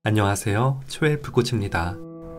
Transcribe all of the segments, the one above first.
안녕하세요. 초의 불꽃입니다.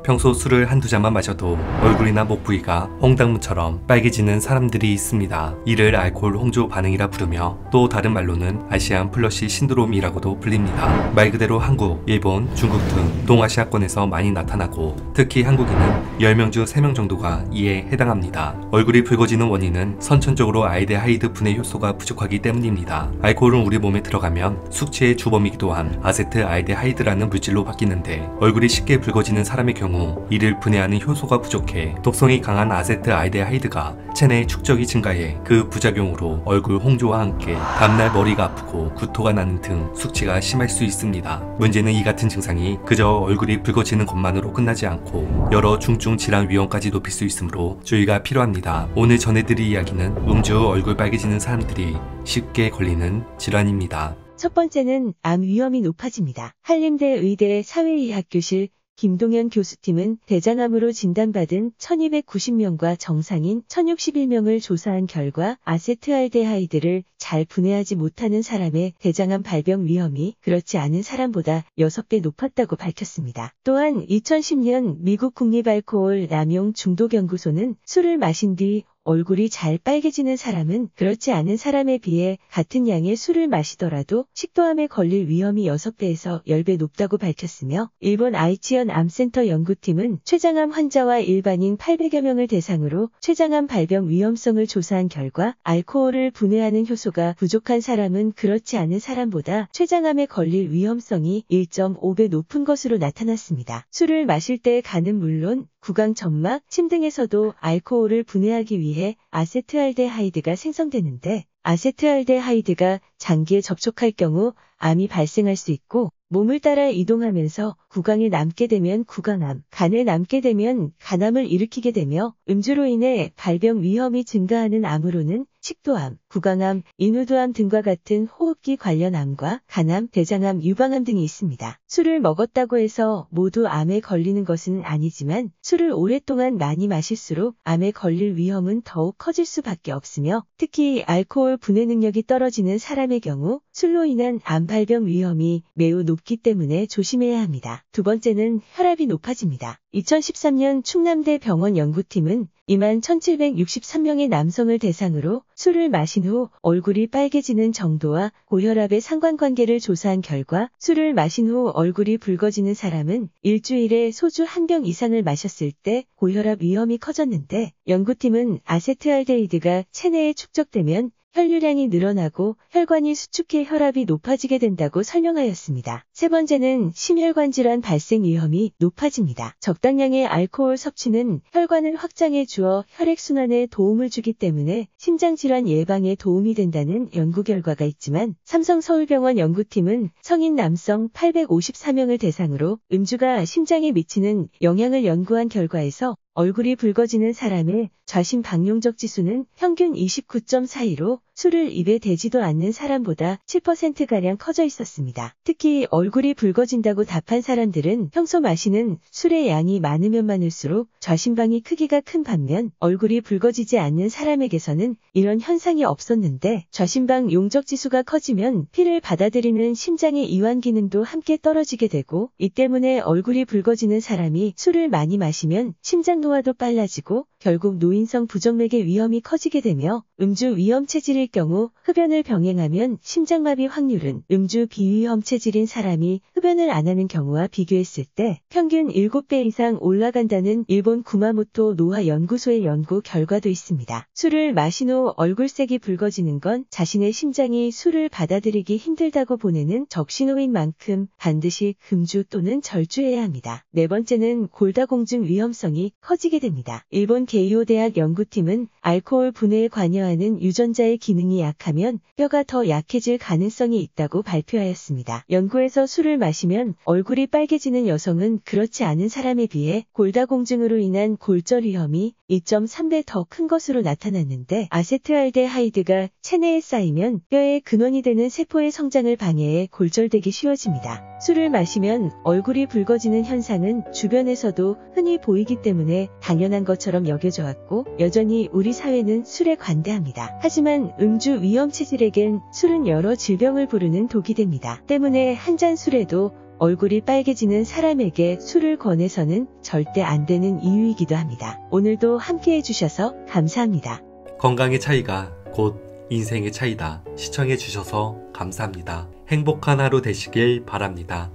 평소 술을 한두 잔만 마셔도 얼굴이나 목 부위가 홍당무처럼 빨개지는 사람들이 있습니다. 이를 알코올 홍조 반응이라 부르며 또 다른 말로는 아시안 플러시 신드롬이라고도 불립니다. 말 그대로 한국, 일본, 중국 등 동아시아권에서 많이 나타나고 특히 한국인은 10명 중 3명 정도가 이에 해당합니다. 얼굴이 붉어지는 원인은 선천적으로 알데하이드 분해 효소가 부족하기 때문입니다. 알코올은 우리 몸에 들어가면 숙취의 주범이기도 한 아세트알데하이드라는 물질로 바뀌는데 얼굴이 쉽게 붉어지는 사람의 경우 이를 분해하는 효소가 부족해 독성이 강한 아세트알데하이드가 체내의 축적이 증가해 그 부작용으로 얼굴 홍조와 함께 다음날 머리가 아프고 구토가 나는 등 숙취가 심할 수 있습니다. 문제는 이 같은 증상이 그저 얼굴이 붉어지는 것만으로 끝나지 않고 여러 중증 질환 위험까지 높일 수 있으므로 주의가 필요합니다. 오늘 전해드릴 이야기는 음주 후 얼굴 빨개지는 사람들이 쉽게 걸리는 질환입니다. 첫 번째는 암 위험이 높아집니다. 한림대 의대 사회의학교실 김동현 교수팀은 대장암으로 진단받은 1290명과 정상인 1061명을 조사한 결과 아세트알데하이드를 잘 분해하지 못하는 사람의 대장암 발병 위험이 그렇지 않은 사람보다 6배 높았다고 밝혔습니다. 또한 2010년 미국 국립알코올 남용 중독연구소는 술을 마신 뒤 얼굴이 잘 빨개지는 사람은 그렇지 않은 사람에 비해 같은 양의 술을 마시더라도 식도암에 걸릴 위험이 6배에서 10배 높다고 밝혔으며 일본 아이치현 암센터 연구팀은 췌장암 환자와 일반인 800여 명을 대상으로 췌장암 발병 위험성을 조사한 결과 알코올을 분해하는 효소가 부족한 사람은 그렇지 않은 사람보다 췌장암에 걸릴 위험성이 1.5배 높은 것으로 나타났습니다. 술을 마실 때 간은 물론 구강, 점막, 침 등에서도 알코올을 분해하기 위해 아세트알데하이드가 생성되는데 아세트알데하이드가 장기에 접촉할 경우 암이 발생할 수 있고 몸을 따라 이동하면서 구강에 남게 되면 구강암, 간에 남게 되면 간암을 일으키게 되며 음주로 인해 발병 위험이 증가하는 암으로는 식도암, 구강암, 인후두암 등과 같은 호흡기 관련 암과 간암, 대장암, 유방암 등이 있습니다. 술을 먹었다고 해서 모두 암에 걸리는 것은 아니지만 술을 오랫동안 많이 마실수록 암에 걸릴 위험은 더욱 커질 수밖에 없으며 특히 알코올 분해 능력이 떨어지는 사람의 경우 술로 인한 암 발병 위험이 매우 높기 때문에 조심해야 합니다. 두 번째는 혈압이 높아집니다. 2013년 충남대 병원 연구팀은 21,763명의 남성을 대상으로 술을 마신 후 얼굴이 빨개지는 정도와 고혈압의 상관관계를 조사한 결과 술을 마신 후 얼굴이 붉어지는 사람은 일주일에 소주 1병 이상을 마셨을 때 고혈압 위험이 커졌는데 연구팀은 아세트알데히드가 체내에 축적되면 혈류량이 늘어나고 혈관이 수축해 혈압이 높아지게 된다고 설명하였습니다. 세 번째는 심혈관 질환 발생 위험이 높아집니다. 적당량의 알코올 섭취는 혈관을 확장해 주어 혈액순환에 도움을 주기 때문에 심장질환 예방에 도움이 된다는 연구 결과가 있지만 삼성서울병원 연구팀은 성인 남성 854명을 대상으로 음주가 심장에 미치는 영향을 연구한 결과에서 얼굴이 붉어지는 사람의 좌심 박용적 지수는 평균 29.42로 술을 입에 대지도 않는 사람보다 7%가량 커져 있었습니다. 특히 얼굴이 붉어진다고 답한 사람들은 평소 마시는 술의 양이 많으면 많을수록 좌심방이 크기가 큰 반면 얼굴이 붉어지지 않는 사람에게서는 이런 현상이 없었는데 좌심방 용적 지수가 커지면 피를 받아들이는 심장의 이완 기능도 함께 떨어지게 되고 이 때문에 얼굴이 붉어지는 사람이 술을 많이 마시면 심장 노화도 빨라지고 결국 노인성 부정맥의 위험이 커지게 되며 음주 위험 체질일 경우 흡연을 병행하면 심장마비 확률은 음주 비위험 체질인 사람이 흡연을 안 하는 경우와 비교했을 때 평균 7배 이상 올라간다는 일본 구마모토 노화 연구소의 연구 결과도 있습니다. 술을 마신 후 얼굴색이 붉어지는 건 자신의 심장이 술을 받아들이기 힘들다고 보내는 적신호인 만큼 반드시 금주 또는 절주해야 합니다. 네 번째는 골다공증 위험성이 커지게 됩니다. 일본 게이오 대학 연구팀은 알코올 분해에 관여하는 유전자의 기능이 약하면 뼈가 더 약해질 가능성이 있다고 발표하였습니다. 연구에서 술을 마시면 얼굴이 빨개지는 여성은 그렇지 않은 사람에 비해 골다공증으로 인한 골절 위험이 2.3배 더 큰 것으로 나타났는데 아세트알데하이드가 체내에 쌓이면 뼈의 근원이 되는 세포의 성장을 방해해 골절되기 쉬워집니다. 술을 마시면 얼굴이 붉어지는 현상은 주변에서도 흔히 보이기 때문에 당연한 것처럼 여겨져 왔고 여전히 우리 사회는 술에 관대합니다. 하지만 음주 위험 체질에겐 술은 여러 질병을 부르는 독이 됩니다. 때문에 한 잔 술에도 얼굴이 빨개지는 사람에게 술을 권해서는 절대 안 되는 이유이기도 합니다. 오늘도 함께 해주셔서 감사합니다. 건강의 차이가 곧 인생의 차이다. 시청해주셔서 감사합니다. 행복한 하루 되시길 바랍니다.